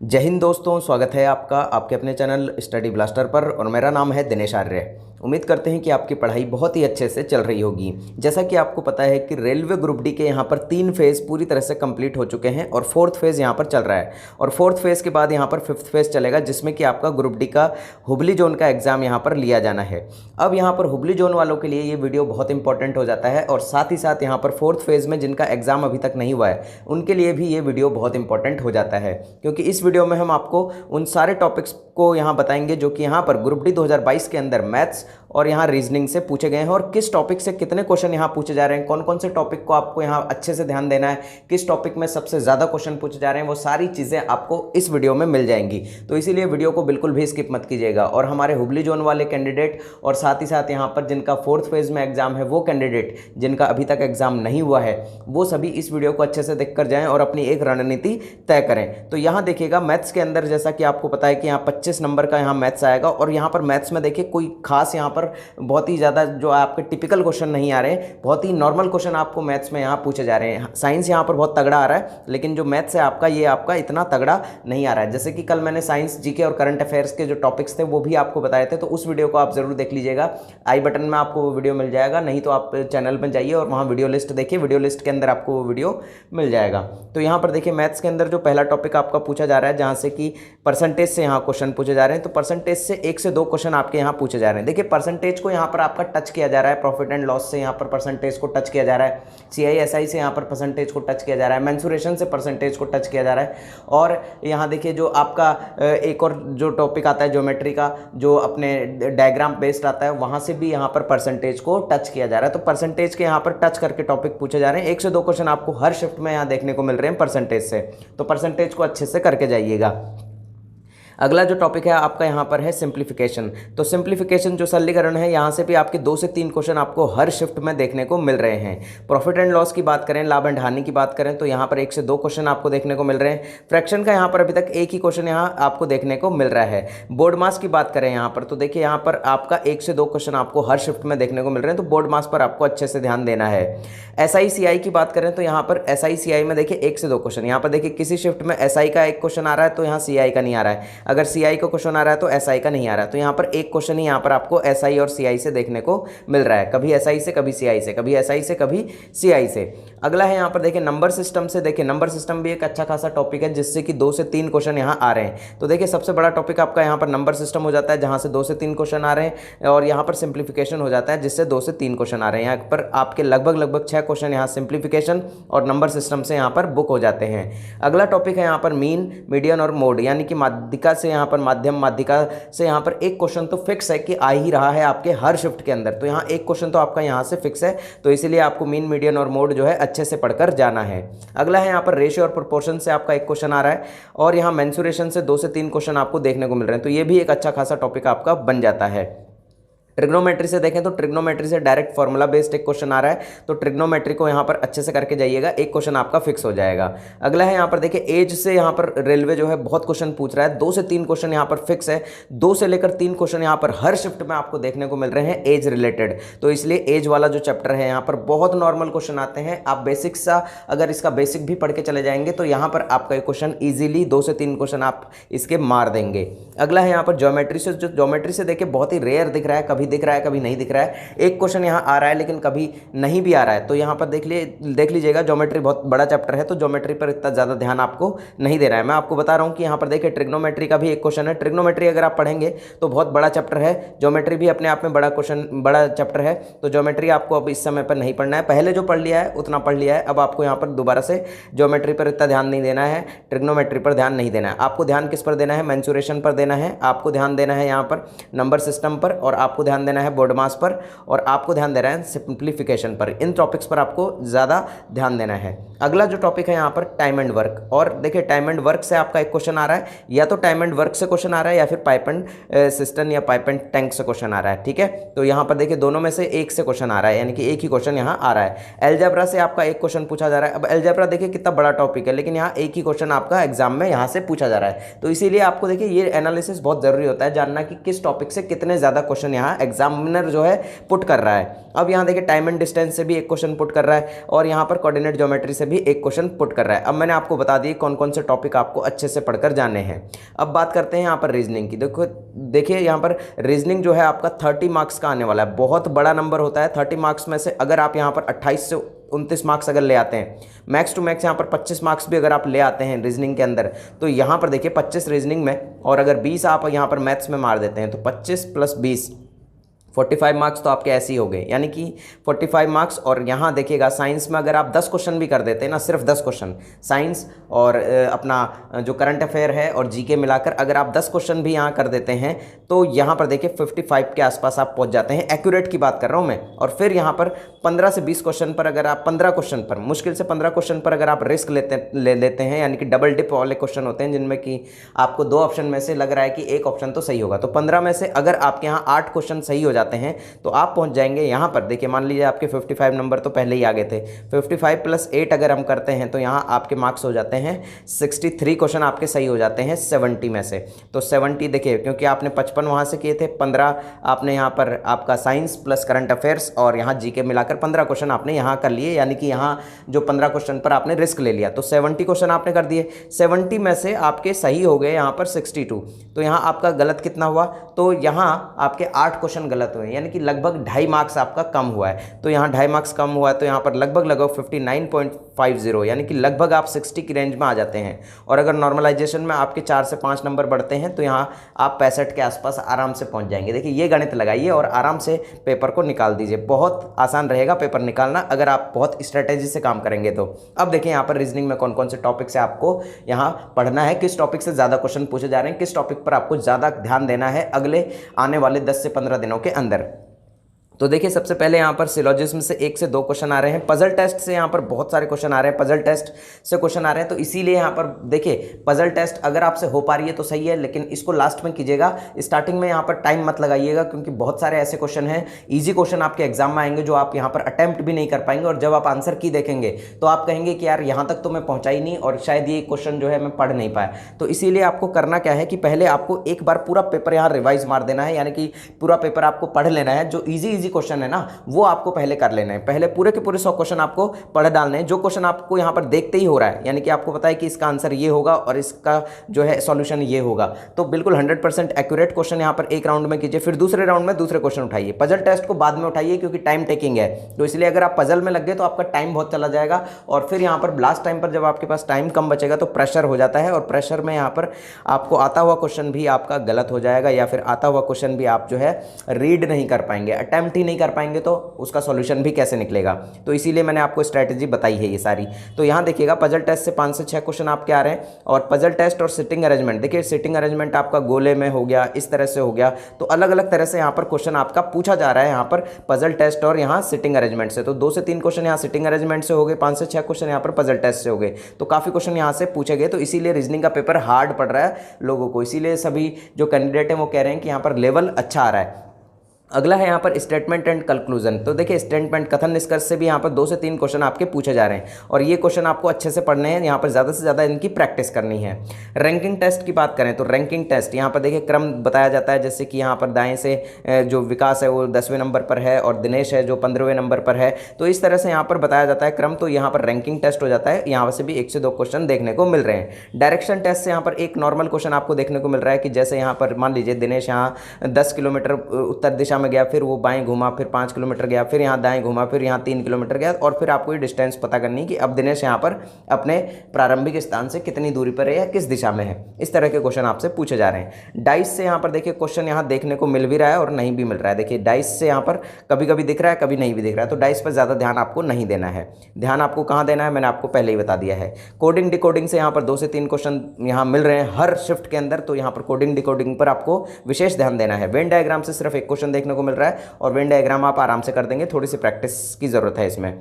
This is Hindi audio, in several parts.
जय हिंद दोस्तों, स्वागत है आपका आपके अपने चैनल स्टडी ब्लास्टर पर। और मेरा नाम है दिनेश आर्य। उम्मीद करते हैं कि आपकी पढ़ाई बहुत ही अच्छे से चल रही होगी। जैसा कि आपको पता है कि रेलवे ग्रुप डी के यहाँ पर 3 फेज़ पूरी तरह से कंप्लीट हो चुके हैं और 4th फेज़ यहाँ पर चल रहा है। और 4th फेज़ के बाद यहाँ पर 5th फेज़ चलेगा, जिसमें कि आपका ग्रुप डी का हुबली जोन का एग्ज़ाम यहाँ पर लिया जाना है। अब यहाँ पर हुबली जोन वालों के लिए ये वीडियो बहुत इंपॉर्टेंट हो जाता है और साथ ही साथ यहाँ पर 4th फेज़ में जिनका एग्ज़ाम अभी तक नहीं हुआ है उनके लिए भी ये वीडियो बहुत इंपॉर्टेंट हो जाता है, क्योंकि इस वीडियो में हम आपको उन सारे टॉपिक्स को यहाँ बताएंगे जो कि यहाँ पर ग्रुप डी 2022 के अंदर मैथ्स और यहाँ रीजनिंग से पूछे गए हैं और किस टॉपिक से कितने क्वेश्चन यहाँ पूछे जा रहे हैं, कौन कौन से टॉपिक को आपको यहाँ अच्छे से ध्यान देना है, किस टॉपिक में सबसे ज़्यादा क्वेश्चन पूछे जा रहे हैं, वो सारी चीज़ें आपको इस वीडियो में मिल जाएंगी। तो इसीलिए वीडियो को बिल्कुल भी स्किप मत कीजिएगा। और हमारे हुबली जोन वाले कैंडिडेट और साथ ही साथ यहाँ पर जिनका 4th फेज़ में एग्जाम है वो कैंडिडेट जिनका अभी तक एग्जाम नहीं हुआ है वो सभी इस वीडियो को अच्छे से देख कर जाएँ और अपनी एक रणनीति तय करें। तो यहाँ देखिएगा, मैथ्स के अंदर जैसा कि आपको पता है कि यहाँ 25 नंबर का यहाँ मैथ्स आएगा और यहाँ पर मैथ्स में देखिए कोई खास यहाँ पर बहुत ही ज़्यादा जो आपके टिपिकल क्वेश्चन नहीं आ रहे हैं, बहुत ही नॉर्मल क्वेश्चन आपको मैथ्स में यहाँ पूछे जा रहे हैं। साइंस यहाँ पर बहुत तगड़ा आ रहा है, लेकिन जो मैथ्स है आपका ये आपका इतना तगड़ा नहीं आ रहा है। जैसे कि कल मैंने साइंस, जीके और करंट अफेयर्स के जो टॉपिक्स थे वो भी आपको बताए थे, तो उस वीडियो को आप ज़रूर देख लीजिएगा। आई बटन में आपको वो वीडियो मिल जाएगा, नहीं तो आप चैनल पर जाइए और वहाँ वीडियो लिस्ट देखिए, वीडियो लिस्ट के अंदर आपको वो वीडियो मिल जाएगा। तो यहाँ पर देखिए मैथ्स के अंदर जो पहला टॉपिक आपका पूछा जा रहा है, जहाँ से कि परसेंटेज से यहाँ क्वेश्चन पूछे जा रहे हैं, तो परसेंटेज से 1 से 2 क्वेश्चन आपके यहाँ पूछे जा रहे हैं। देखिए परसेंटेज को यहाँ पर आपका टच किया जा रहा है, प्रॉफिट एंड लॉस से यहाँ पर परसेंटेज को टच किया जा रहा है, CISI से यहाँ पर परसेंटेज को टच किया जा रहा है, मेंसुरेशन से परसेंटेज को टच किया जा रहा है। और यहाँ देखिए जो आपका एक और जो टॉपिक आता है ज्योमेट्री का, जो अपने डायग्राम बेस्ड आता है, वहाँ से भी यहाँ पर परसेंटेज को टच किया जा रहा है। तो परसेंटेज के यहाँ पर टच करके टॉपिक पूछे जा रहे हैं। 1 से 2 क्वेश्चन आपको हर शिफ्ट में यहाँ देखने को मिल रहे हैं परसेंटेज से, तो परसेंटेज को अच्छे से करके जाइएगा। अगला जो टॉपिक है आपका यहाँ पर है सिंप्लीफिकेशन। तो सिंप्लीफिकेशन जो सरलीकरण है, यहाँ से भी आपके 2 से 3 क्वेश्चन आपको हर शिफ्ट में देखने को मिल रहे हैं। प्रॉफिट एंड लॉस की बात करें, लाभ एंड हानि की बात करें, तो यहाँ पर 1 से 2 क्वेश्चन आपको देखने को मिल रहे हैं। फ्रैक्शन का यहाँ पर अभी तक एक ही क्वेश्चन यहाँ आपको देखने को मिल रहा है। बोर्ड मास की बात करें यहाँ पर, तो देखिए यहाँ पर आपका 1 से 2 क्वेश्चन आपको हर शिफ्ट में देखने को मिल रहे हैं, तो बोर्ड मास पर आपको अच्छे से ध्यान देना है। SI CI की बात करें तो यहाँ पर SI CI में देखिए 1 से 2 क्वेश्चन, यहाँ पर देखिए किसी शिफ्ट में SI का एक क्वेश्चन आ रहा है तो यहाँ CI का नहीं आ रहा है, अगर CI का क्वेश्चन आ रहा है तो SI का नहीं आ रहा है। तो यहाँ पर एक क्वेश्चन ही यहाँ पर आपको SI और CI से देखने को मिल रहा है, कभी SI से कभी CI से, कभी SI से कभी CI से। अगला है यहाँ पर देखिए नंबर सिस्टम से। देखिए नंबर सिस्टम भी एक अच्छा खासा टॉपिक है जिससे कि 2 से 3 क्वेश्चन यहाँ आ रहे हैं। तो देखिए सबसे बड़ा टॉपिक आपका यहाँ पर नंबर सिस्टम हो जाता है, जहाँ से 2 से 3 क्वेश्चन आ रहे हैं, और यहाँ पर सिंप्लीफिकेशन हो जाता है जिससे 2 से 3 क्वेश्चन आ रहे हैं। यहाँ पर आपके लगभग 6 क्वेश्चन यहाँ सिंप्लीफिकेशन और नंबर सिस्टम से यहाँ पर बुक हो जाते हैं। अगला टॉपिक है यहाँ पर मीन, मीडियन और मोड, यानी कि माध्यिका से यहाँ पर माध्यम, माध्यिका से यहाँ पर एक क्वेश्चन तो फिक्स है कि आ ही रहा है आपके हर शिफ्ट के अंदर। तो यहाँ एक क्वेश्चन तो आपका यहाँ से फिक्स है, तो इसीलिए आपको मीन, मीडियन और मोड जो है अच्छे से पढ़कर जाना है। अगला है यहाँ पर रेशियो और प्रोपोर्शन से आपका एक क्वेश्चन आ रहा है, और यहाँ मेंसुरेशन से 2 से 3 क्वेश्चन आपको देखने को मिल रहे हैं। तो ये भी एक अच्छा खासा टॉपिक आपका बन जाता है। ट्रिग्नोमेट्री से देखें तो ट्रिग्नोमेट्री से डायरेक्ट फॉर्मूला बेस्ड एक क्वेश्चन आ रहा है, तो ट्रिग्नोमेट्री को यहाँ पर अच्छे से करके जाइएगा, एक क्वेश्चन आपका फिक्स हो जाएगा। अगला है यहाँ पर देखिए एज से, यहाँ पर रेलवे जो है बहुत क्वेश्चन पूछ रहा है, 2 से 3 क्वेश्चन यहाँ पर फिक्स है, 2 से लेकर 3 क्वेश्चन यहाँ पर हर शिफ्ट में आपको देखने को मिल रहे हैं एज रिलेटेड। तो इसलिए एज वाला जो चैप्टर है यहाँ पर बहुत नॉर्मल क्वेश्चन आते हैं। आप बेसिक सा अगर इसका बेसिक भी पढ़ के चले जाएंगे तो यहाँ पर आपका एक क्वेश्चन ईजिली 2 से 3 क्वेश्चन आप इसके मार देंगे। अगला है यहाँ पर ज्योमेट्री से। जो ज्योमेट्री से देखिए बहुत ही रेयर दिख रहा है, कभी दिख रहा है कभी नहीं दिख रहा है। एक क्वेश्चन यहाँ आ रहा है लेकिन कभी नहीं भी आ रहा है, तो यहाँ पर देख लीजिएगा। ज्योमेट्री बहुत बड़ा चैप्टर है, तो ज्योमेट्री पर इतना ज़्यादा ध्यान आपको नहीं देना है। मैं आपको बता रहा हूँ कि यहाँ पर देखिए ट्रिग्नोमेट्री का भी एक क्वेश्चन है। ट्रिग्नोमेट्री अगर आप पढ़ेंगे तो बहुत बड़ा चैप्टर है, ज्योमेट्री भी अपने आप में बड़ा क्वेश्चन, बड़ा चैप्टर है। तो ज्योमेट्री आपको अब इस समय पर नहीं पढ़ना है, पहले जो पढ़ लिया है उतना पढ़ लिया है। अब आपको यहाँ पर दोबारा से ज्योमेट्री पर इतना ध्यान नहीं देना है, ट्रिग्नोमेट्री पर ध्यान नहीं देना है। आपको ध्यान किस पर देना है? मेंसुरेशन पर देना है, आपको ध्यान देना है यहाँ पर नंबर सिस्टम पर, और आपको ध्यान देना है बोर्ड मास पर, और आपको ध्यान देना है सिंप्लीफिकेशन पर। इन टॉपिक्स पर आपको ज़्यादा ध्यान देना है। अगला जो टॉपिक है यहाँ पर टाइम एंड वर्क, और देखिए टाइम एंड वर्क से आपका एक क्वेश्चन आ रहा है, या तो टाइम एंड वर्क से क्वेश्चन आ रहा है या फिर पाइप एंड सिस्टम या पाइप एंड टैंक से क्वेश्चन आ रहा है। ठीक है, तो यहाँ पर देखिए दोनों में से एक से क्वेश्चन आ रहा है, यानी कि एक ही क्वेश्चन यहाँ आ रहा है। एलजेब्रा से आपका एक क्वेश्चन पूछा जा रहा है। अब एलजेब्रा देखिए कितना बड़ा टॉपिक है, लेकिन यहाँ एक ही क्वेश्चन आपका एग्जाम में यहाँ से पूछा जा रहा है। तो इसीलिए आपको देखिए ये एनालिसिस बहुत जरूरी होता है, जानना कि किस टॉपिक से कितने ज़्यादा क्वेश्चन यहाँ एग्जामिनर जो है पुट कर रहा है। अब यहाँ देखिए टाइम एंड डिस्टेंस से भी एक क्वेश्चन पुट कर रहा है और यहाँ पर कोऑर्डिनेट ज्योमेट्री से भी एक क्वेश्चन पुट कर रहा है। अब मैंने आपको बता दी कौन कौन से टॉपिक आपको अच्छे से पढ़कर जाने हैं। अब बात करते हैं यहाँ पर रीजनिंग की। देखिए यहाँ पर रीजनिंग जो है आपका 30 मार्क्स का आने वाला है, बहुत बड़ा नंबर होता है। 30 मार्क्स में से अगर आप यहाँ पर 28 से 29 मार्क्स अगर ले आते हैं, मैक्स टू मैक्स यहाँ पर 25 मार्क्स भी अगर आप ले आते हैं रीजनिंग के अंदर, तो यहाँ पर देखिए 25 रीजनिंग में और अगर 20 आप यहाँ पर मैथ्स में मार देते हैं तो 25 + 20 45 मार्क्स तो आपके ऐसे ही हो गए, यानी कि 45 मार्क्स। और यहाँ देखिएगा साइंस में अगर आप 10 क्वेश्चन भी कर देते हैं ना, सिर्फ 10 क्वेश्चन साइंस और अपना जो करंट अफेयर है और जीके मिलाकर अगर आप 10 क्वेश्चन भी यहाँ कर देते हैं तो यहाँ पर देखिए 55 के आसपास आप पहुँच जाते हैं। एक्यूरेट की बात कर रहा हूँ मैं। और फिर यहाँ पर 15 से 20 क्वेश्चन पर अगर आप 15 क्वेश्चन पर, मुश्किल से 15 क्वेश्चन पर अगर आप रिस्क लेते हैं, यानी कि डबल डिप वाले क्वेश्चन होते हैं जिनमें कि आपको 2 ऑप्शन में से लग रहा है कि एक ऑप्शन तो सही होगा, तो 15 में से अगर आपके यहाँ 8 क्वेश्चन सही हो जाते हैं तो आप पहुंच जाएंगे यहाँ पर। देखिए मान लीजिए आपके 55 नंबर तो पहले ही आ गए थे, 55 + 8 अगर हम करते हैं तो यहाँ आपके मार्क्स हो जाते हैं 63 क्वेश्चन आपके सही हो जाते हैं 70 में से। तो 70 देखिए, क्योंकि आपने 55 वहाँ से किए थे, 15 आपने यहाँ पर आपका साइंस प्लस करंट अफेयर्स और यहाँ जीके मिलाकर 15 क्वेश्चन आपने यहाँ कर लिए, यानी कि यहाँ जो 15 क्वेश्चन पर आपने रिस्क ले लिया तो 70 क्वेश्चन आपने कर दिए। 70 में से आपके सही हो गए यहाँ पर 62, तो यहाँ आपका गलत कितना हुआ, तो यहाँ आपके 8 क्वेश्चन गलत हुए, यानी कि लगभग 2.5 मार्क्स आपका कम हुआ है। तो यहाँ 2.5 मार्क्स कम हुआ है तो यहाँ पर लगभग 59.50, यानी कि लगभग आप 60 की रेंज में आ जाते हैं। और अगर नॉर्मलाइजेशन में आपके 4 से 5 नंबर बढ़ते हैं तो यहाँ आप 65 के आसपास आराम से पहुँच जाएंगे। देखिए ये गणित लगाइए और आराम से पेपर को निकाल दीजिए, बहुत आसान रहेगा पेपर निकालना अगर आप बहुत स्ट्रेटेजी से काम करेंगे तो। अब देखिए यहाँ पर रीजनिंग में कौन कौन से टॉपिक से आपको यहाँ पढ़ना है, किस टॉपिक से ज़्यादा क्वेश्चन पूछे जा रहे हैं, किस टॉपिक पर आपको ज़्यादा ध्यान देना है अगले आने वाले 10 से 15 दिनों के अंदर। तो देखिए सबसे पहले यहाँ पर सिलोजिज्म से 1 से 2 क्वेश्चन आ रहे हैं, पजल टेस्ट से यहाँ पर बहुत सारे क्वेश्चन आ रहे हैं, पजल टेस्ट से क्वेश्चन आ रहे हैं। तो इसीलिए यहाँ पर देखिए पजल टेस्ट अगर आपसे हो पा रही है तो सही है, लेकिन इसको लास्ट में कीजिएगा, स्टार्टिंग में यहाँ पर टाइम मत लगाइएगा, क्योंकि बहुत सारे ऐसे क्वेश्चन हैं, ईजी क्वेश्चन आपके एग्जाम में आएंगे जो आप यहाँ पर अटैम्प्ट भी नहीं कर पाएंगे, और जब आप आंसर की देखेंगे तो आप कहेंगे कि यार यहाँ तक तो मैं पहुँचा ही नहीं और शायद ये क्वेश्चन जो है मैं पढ़ नहीं पाया। तो इसीलिए आपको करना क्या है कि पहले आपको एक बार पूरा पेपर यहाँ रिवाइज मार देना है, यानी कि पूरा पेपर आपको पढ़ लेना है। जो ईजी क्वेश्चन है ना वो आपको पहले कर लेना है, पहले पूरे के पूरे 100 क्वेश्चन आपको पढ़ डालने हैं। जो क्वेश्चन आपको यहाँ पर देखते ही हो रहा है, यानी कि आपको पता है कि इसका आंसर ये होगा और इसका जो है सॉल्यूशन ये होगा, तो बिल्कुल 100% एक्यूरेट क्वेश्चन यहाँ पर एक राउंड में कीजिए। फिर दूसरे राउंड में दूसरे क्वेश्चन उठाइए। पजल टेस्ट को बाद में उठाइए क्योंकि टाइम टेकिंग है, तो इसलिए अगर आप पजल में लग गए तो आपका टाइम बहुत चला जाएगा, और फिर यहाँ पर लास्ट टाइम पर जब आपके पास टाइम कम बचेगा तो प्रेशर हो जाता है, और प्रेशर में यहाँ पर आपको आता हुआ क्वेश्चन भी आपका गलत हो जाएगा, या फिर आता हुआ क्वेश्चन भी आप जो है रीड नहीं कर पाएंगे, अटेम्प्ट ही नहीं कर पाएंगे, तो उसका सॉल्यूशन भी कैसे निकलेगा। तो इसीलिए मैंने आपको स्ट्रैटेजी बताई है ये सारी। तो यहाँ देखिएगा पजल टेस्ट से 5 से 6 क्वेश्चन आपके आ रहे हैं, और पजल टेस्ट और सिटिंग अरेंजमेंट, देखिए सिटिंग अरेंजमेंट आपका गोले में हो गया, इस तरह से हो गया, तो अलग अलग तरह से यहाँ पर क्वेश्चन आपका पूछा जा रहा है यहाँ पर पजल टेस्ट और यहाँ सिटिंग अरेंजमेंट से। तो 2 से 3 क्वेश्चन यहाँ सिटिंग अरेंजमेंट से हो गए, 5 से 6 क्वेश्चन यहाँ पर पजल टेस्ट से हो गए, तो काफ़ी क्वेश्चन यहाँ से पूछे गए। तो इसीलिए रीजनिंग का पेपर हार्ड पड़ रहा है लोगों को, इसीलिए सभी जो कैंडिडेट हैं वो कह रहे हैं कि यहाँ पर लेवल अच्छा आ रहा है। अगला है यहाँ पर स्टेटमेंट एंड कंक्लूजन। तो देखिए स्टेटमेंट कथन निष्कर्ष से भी यहाँ पर 2 से 3 क्वेश्चन आपके पूछे जा रहे हैं, और ये क्वेश्चन आपको अच्छे से पढ़ने हैं, यहाँ पर ज़्यादा से ज़्यादा इनकी प्रैक्टिस करनी है। रैंकिंग टेस्ट की बात करें तो रैंकिंग टेस्ट यहाँ पर देखिए क्रम बताया जाता है, जैसे कि यहाँ पर दाएं से जो विकास है वो 10वें नंबर पर है और दिनेश है जो 15वें नंबर पर है, तो इस तरह से यहाँ पर बताया जाता है क्रम। तो यहाँ पर रैंकिंग टेस्ट हो जाता है, यहाँ से भी 1 से 2 क्वेश्चन देखने को मिल रहे हैं। डायरेक्शन टेस्ट से यहाँ पर एक नॉर्मल क्वेश्चन आपको देखने को मिल रहा है कि जैसे यहाँ पर मान लीजिए दिनेश यहाँ 10 किलोमीटर उत्तर दिशा में गया, फिर वो बाएं घूमा, फिर 5 किलोमीटर गया, फिर यहाँ दाएं घूमा, फिर यहाँ 3 किलोमीटर गया, और फिर आपको ये डिस्टेंस पता करनी कि अब दिनेश यहाँ पर अपने प्रारंभिक स्थान से कितनी दूरी पर है या किस दिशा में है। इस तरह के क्वेश्चन आपसे पूछे जा रहे हैं। डाइस से यहाँ पर देखिए क्वेश्चन यहाँ देखने को मिल भी रहा है और नहीं भी मिल रहा है। देखिए डाइस से यहाँ पर कभी कभी दिख रहा है, कभी नहीं भी दिख रहा है, तो डाइस पर ज़्यादा ध्यान आपको नहीं देना है। ध्यान आपको कहाँ देना है मैंने आपको पहले ही बता दिया है। कोडिंग डिकोडिंग से यहाँ पर 2 से 3 क्वेश्चन यहाँ मिल रहे हैं हर शिफ्ट के अंदर, तो यहाँ पर कोडिंग डिकोडिंग पर आपको विशेष ध्यान देना है। वेन डायग्राम से सिर्फ एक क्वेश्चन देखने को मिल रहा है, और वेन डायग्राम आप आराम से कर देंगे, थोड़ी सी प्रैक्टिस की ज़रूरत है इसमें।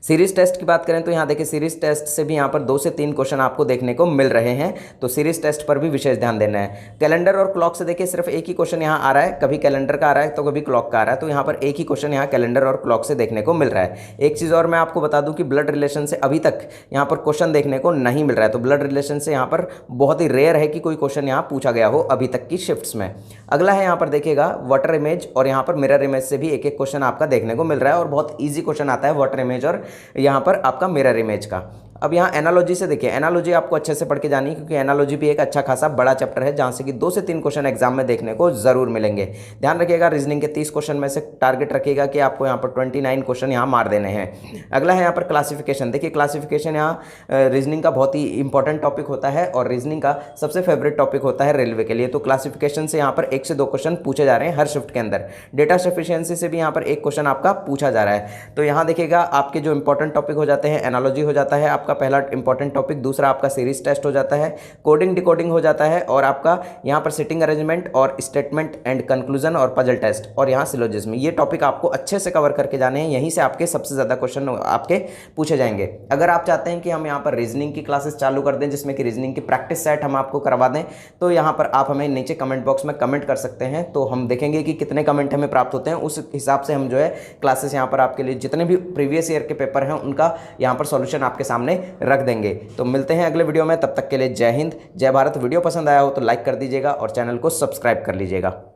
सीरीज टेस्ट की बात करें तो यहाँ देखिए सीरीज टेस्ट से भी यहाँ पर 2 से 3 क्वेश्चन आपको देखने को मिल रहे हैं, तो सीरीज टेस्ट पर भी विशेष ध्यान देना है। कैलेंडर और क्लॉक से देखिए सिर्फ एक ही क्वेश्चन यहाँ आ रहा है, कभी कैलेंडर का आ रहा है तो कभी क्लॉक का आ रहा है, तो यहाँ पर एक ही क्वेश्चन यहाँ कैलेंडर और क्लॉक से देखने को मिल रहा है। एक चीज़ और मैं आपको बता दूं कि ब्लड रिलेशन से अभी तक यहाँ पर क्वेश्चन देखने को नहीं मिल रहा है, तो ब्लड रिलेशन से यहाँ पर बहुत ही रेयर है कि कोई क्वेश्चन यहाँ पूछा गया हो अभी तक की शिफ्ट्स में। अगला है यहाँ पर देखिएगा वाटर इमेज और यहाँ पर मिरर इमेज से भी एक एक क्वेश्चन आपका देखने को मिल रहा है और बहुत ईजी क्वेश्चन आता है वाटर इमेज और यहाँ पर आपका मिरर इमेज का। अब यहाँ एनालॉजी से देखिए, एनालॉजी आपको अच्छे से पढ़ के जानी है क्योंकि एनालॉजी भी एक अच्छा खासा बड़ा चैप्टर है जहाँ से कि 2 से 3 क्वेश्चन एग्जाम में देखने को जरूर मिलेंगे। ध्यान रखिएगा रीजनिंग के 30 क्वेश्चन में से टारगेट रखिएगा कि आपको यहाँ पर 29 क्वेश्चन यहाँ मार देने हैं। अगला है यहाँ पर क्लासिफिकेशन। देखिए क्लासिफिकेशन यहाँ रीजनिंग का बहुत ही इंपॉर्टेंट टॉपिक होता है और रीजनिंग का सबसे फेवरेट टॉपिक होता है रेलवे के लिए, तो क्लासिफिकेशन से यहाँ पर 1 से 2 क्वेश्चन पूछे जा रहे हैं हर शिफ्ट के अंदर। डेटा सफिशिएंसी से भी यहाँ पर 1 क्वेश्चन आपका पूछा जा रहा है। तो यहाँ देखिएगा आपके जो इंपॉर्टेंट टॉपिक हो जाते हैं, एनालॉजी हो जाता है आपका पहला इंपॉर्टेंट टॉपिक, दूसरा आपका सीरीज टेस्ट हो जाता है, कोडिंग डिकोडिंग हो जाता है और आपका यहाँ पर सिटिंग अरेंजमेंट और स्टेटमेंट एंड कंक्लूजन और पजल टेस्ट और यहाँ सिलोजिज्म। ये टॉपिक आपको अच्छे से कवर करके जाने हैं, यहीं से आपके सबसे ज़्यादा क्वेश्चन आपके पूछे जाएंगे। अगर आप चाहते हैं कि हम यहाँ पर रीजनिंग की क्लासेस चालू कर दें जिसमें कि रीजनिंग की प्रैक्टिस सेट हम आपको करवा दें, तो यहाँ पर आप हमें नीचे कमेंट बॉक्स में कमेंट कर सकते हैं, तो हम देखेंगे कि कितने कमेंट हमें प्राप्त होते हैं, उस हिसाब से हम जो है क्लासेस यहाँ पर आपके लिए जितने भी प्रीवियस ईयर के पेपर हैं उनका यहाँ पर सॉल्यूशन आपके सामने रख देंगे। तो मिलते हैं अगले वीडियो में, तब तक के लिए जय हिंद जय भारत। वीडियो पसंद आया हो तो लाइक कर दीजिएगा और चैनल को सब्सक्राइब कर लीजिएगा।